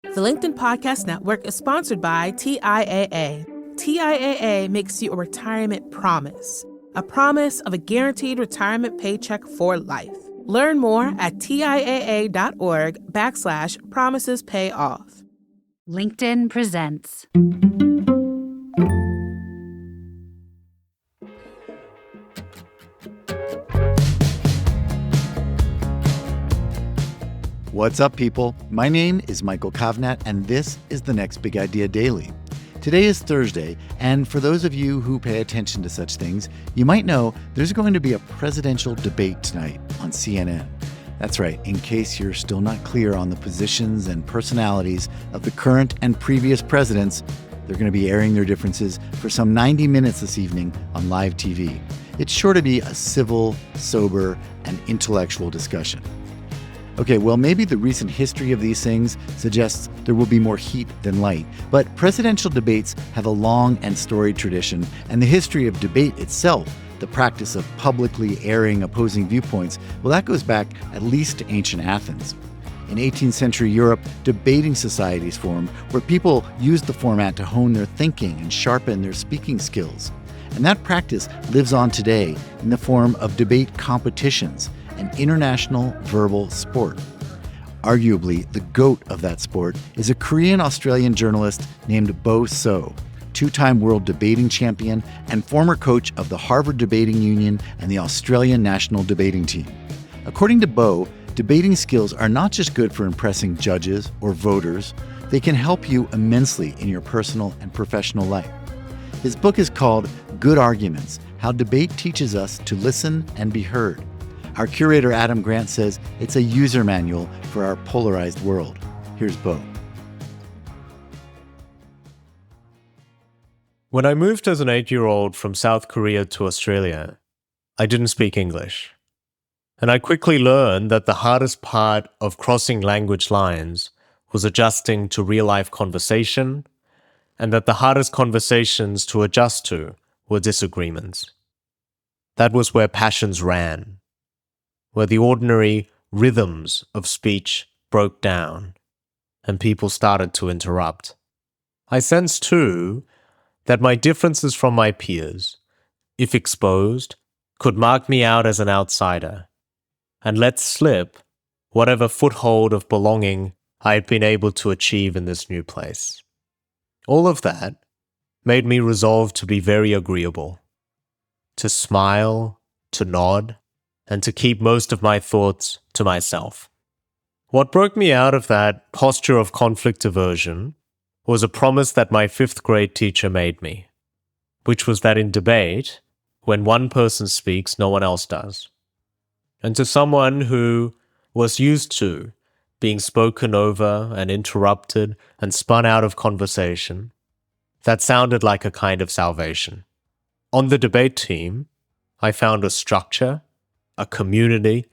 The LinkedIn Podcast Network is sponsored by TIAA. TIAA makes you a retirement promise, a promise of a guaranteed retirement paycheck for life. Learn more at TIAA.org/promises pay off. LinkedIn presents. What's up, people? My name is Michael Kovnat, and this is the Next Big Idea Daily. Today is Thursday, and for those of you who pay attention to such things, you might know there's going to be a presidential debate tonight on CNN. That's right, in case you're still not clear on the positions and personalities of the current and previous presidents, they're going to be airing their differences for some 90 minutes this evening on live TV. It's sure to be a civil, sober, and intellectual discussion. Okay, well, maybe the recent history of these things suggests there will be more heat than light, but presidential debates have a long and storied tradition, and the history of debate itself, the practice of publicly airing opposing viewpoints, well, that goes back at least to ancient Athens. In 18th century Europe, debating societies formed where people used the format to hone their thinking and sharpen their speaking skills. And that practice lives on today in the form of debate competitions, an international verbal sport. Arguably, the GOAT of that sport is a Korean-Australian journalist named Bo Seo, two-time world debating champion and former coach of the Harvard Debating Union and the Australian national debating team. According to Bo, debating skills are not just good for impressing judges or voters, they can help you immensely in your personal and professional life. His book is called Good Arguments: How Debate Teaches Us to Listen and Be Heard. Our curator, Adam Grant, says it's a user manual for our polarized world. Here's Bo. When I moved as an 8-year-old from South Korea to Australia, I didn't speak English. And I quickly learned that the hardest part of crossing language lines was adjusting to real-life conversation, and that the hardest conversations to adjust to were disagreements. That was where passions ran, where the ordinary rhythms of speech broke down and people started to interrupt. I sensed, too, that my differences from my peers, if exposed, could mark me out as an outsider and let slip whatever foothold of belonging I had been able to achieve in this new place. All of that made me resolve to be very agreeable, to smile, to nod, and to keep most of my thoughts to myself. What broke me out of that posture of conflict aversion was a promise that my 5th grade teacher made me, which was that in debate, when one person speaks, no one else does. And to someone who was used to being spoken over and interrupted and spun out of conversation, that sounded like a kind of salvation. On the debate team, I found a structure, a community,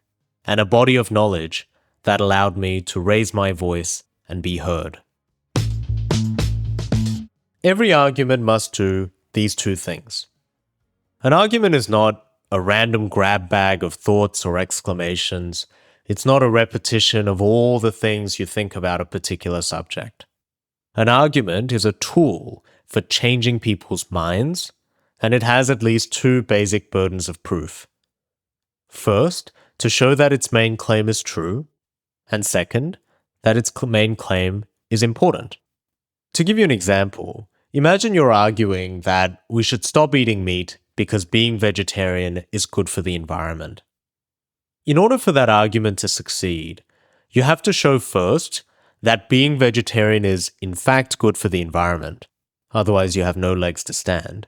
and a body of knowledge that allowed me to raise my voice and be heard. Every argument must do these two things. An argument is not a random grab bag of thoughts or exclamations. It's not a repetition of all the things you think about a particular subject. An argument is a tool for changing people's minds, and it has at least 2 basic burdens of proof. First, to show that its main claim is true, and second, that its main claim is important. To give you an example, imagine you're arguing that we should stop eating meat because being vegetarian is good for the environment. In order for that argument to succeed, you have to show first that being vegetarian is in fact good for the environment, otherwise you have no legs to stand,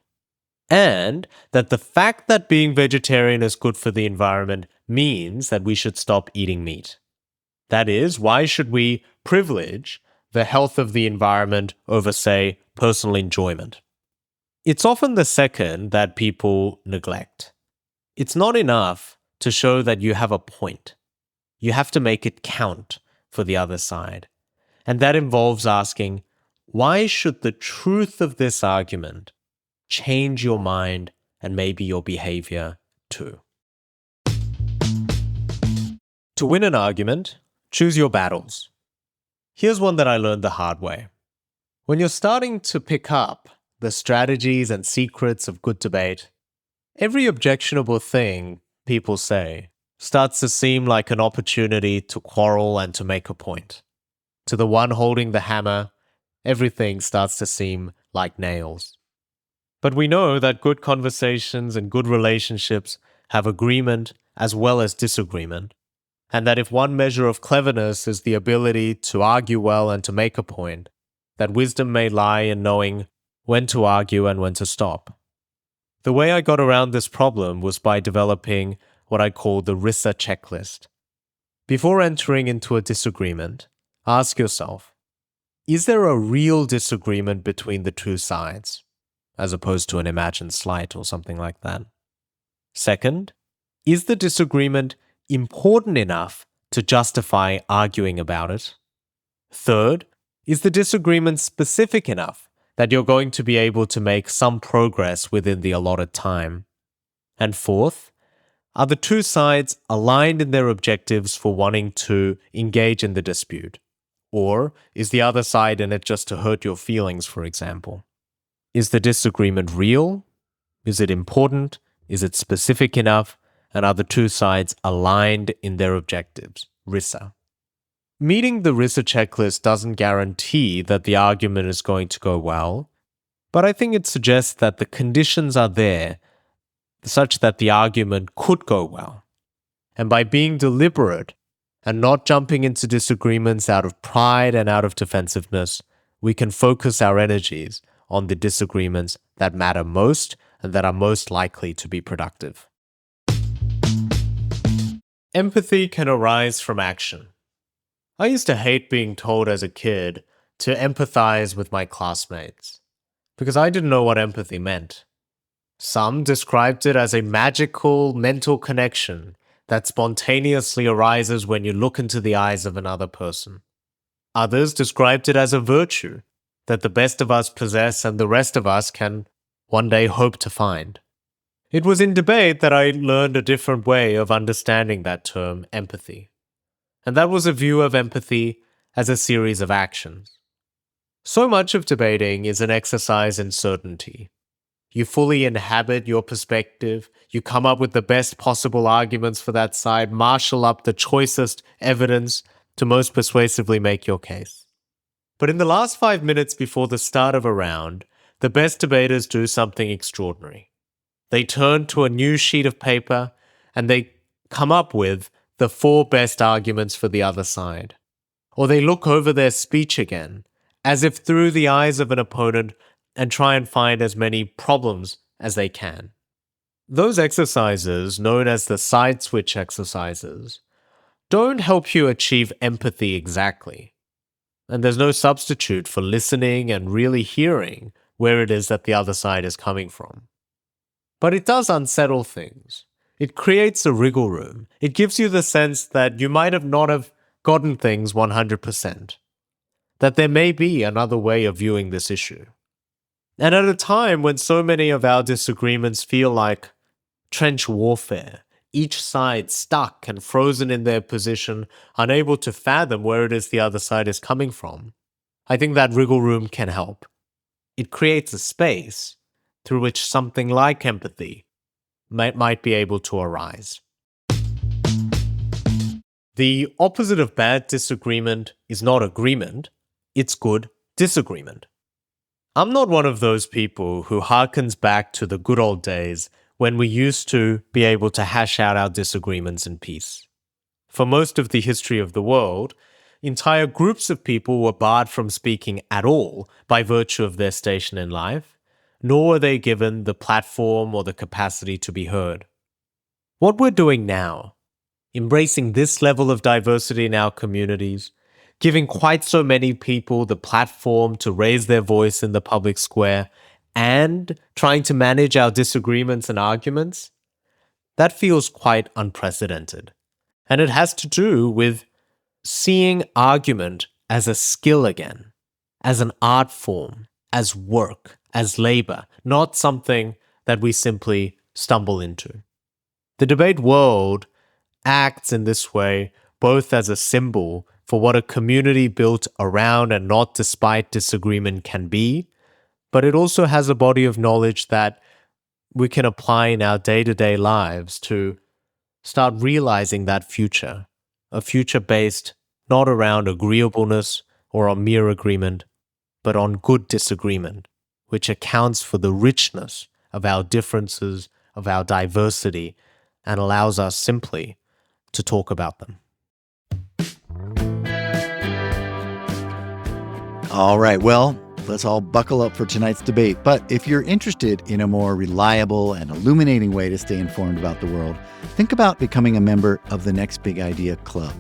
and that the fact that being vegetarian is good for the environment means that we should stop eating meat. That is, why should we privilege the health of the environment over, say, personal enjoyment? It's often the second that people neglect. It's not enough to show that you have a point. You have to make it count for the other side. And that involves asking, why should the truth of this argument change your mind and maybe your behavior too? To win an argument, choose your battles. Here's one that I learned the hard way. When you're starting to pick up the strategies and secrets of good debate, every objectionable thing people say starts to seem like an opportunity to quarrel and to make a point. To the one holding the hammer, everything starts to seem like nails. But we know that good conversations and good relationships have agreement as well as disagreement, and that if one measure of cleverness is the ability to argue well and to make a point, that wisdom may lie in knowing when to argue and when to stop. The way I got around this problem was by developing what I call the RISA checklist. Before entering into a disagreement, ask yourself, is there a real disagreement between the two sides, as opposed to an imagined slight or something like that? Second, is the disagreement important enough to justify arguing about it? Third, is the disagreement specific enough that you're going to be able to make some progress within the allotted time? And fourth, are the two sides aligned in their objectives for wanting to engage in the dispute? Or is the other side in it just to hurt your feelings, for example? Is the disagreement real? Is it important? Is it specific enough? And are the two sides aligned in their objectives? RISA. Meeting the RISA checklist doesn't guarantee that the argument is going to go well, but I think it suggests that the conditions are there such that the argument could go well. And by being deliberate and not jumping into disagreements out of pride and out of defensiveness, we can focus our energies on the disagreements that matter most and that are most likely to be productive. Empathy can arise from action. I used to hate being told as a kid to empathize with my classmates because I didn't know what empathy meant. Some described it as a magical mental connection that spontaneously arises when you look into the eyes of another person. Others described it as a virtue that the best of us possess and the rest of us can one day hope to find. It was in debate that I learned a different way of understanding that term, empathy. And that was a view of empathy as a series of actions. So much of debating is an exercise in certainty. You fully inhabit your perspective, you come up with the best possible arguments for that side, marshal up the choicest evidence to most persuasively make your case. But in the last 5 minutes before the start of a round, the best debaters do something extraordinary. They turn to a new sheet of paper and they come up with the 4 best arguments for the other side. Or they look over their speech again, as if through the eyes of an opponent, and try and find as many problems as they can. Those exercises, known as the side switch exercises, don't help you achieve empathy exactly. And there's no substitute for listening and really hearing where it is that the other side is coming from. But it does unsettle things. It creates a wriggle room. It gives you the sense that you might have not have gotten things 100%. That there may be another way of viewing this issue. And at a time when so many of our disagreements feel like trench warfare, each side stuck and frozen in their position, unable to fathom where it is the other side is coming from, I think that wriggle room can help. It creates a space through which something like empathy might be able to arise. The opposite of bad disagreement is not agreement, it's good disagreement. I'm not one of those people who harkens back to the good old days when we used to be able to hash out our disagreements in peace. For most of the history of the world, entire groups of people were barred from speaking at all by virtue of their station in life, nor were they given the platform or the capacity to be heard. What we're doing now, embracing this level of diversity in our communities, giving quite so many people the platform to raise their voice in the public square, and trying to manage our disagreements and arguments, that feels quite unprecedented. And it has to do with seeing argument as a skill again, as an art form, as work, as labor, not something that we simply stumble into. The debate world acts in this way both as a symbol for what a community built around and not despite disagreement can be, but it also has a body of knowledge that we can apply in our day-to-day lives to start realizing that future, a future based not around agreeableness or on mere agreement, but on good disagreement, which accounts for the richness of our differences, of our diversity, and allows us simply to talk about them. All right, well, let's all buckle up for tonight's debate. But if you're interested in a more reliable and illuminating way to stay informed about the world, think about becoming a member of the Next Big Idea Club.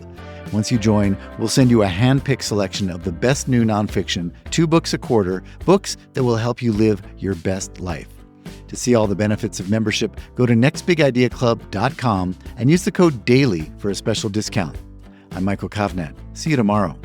Once you join, we'll send you a hand-picked selection of the best new nonfiction, 2 books a quarter, books that will help you live your best life. To see all the benefits of membership, go to nextbigideaclub.com and use the code DAILY for a special discount. I'm Michael Kovnat. See you tomorrow.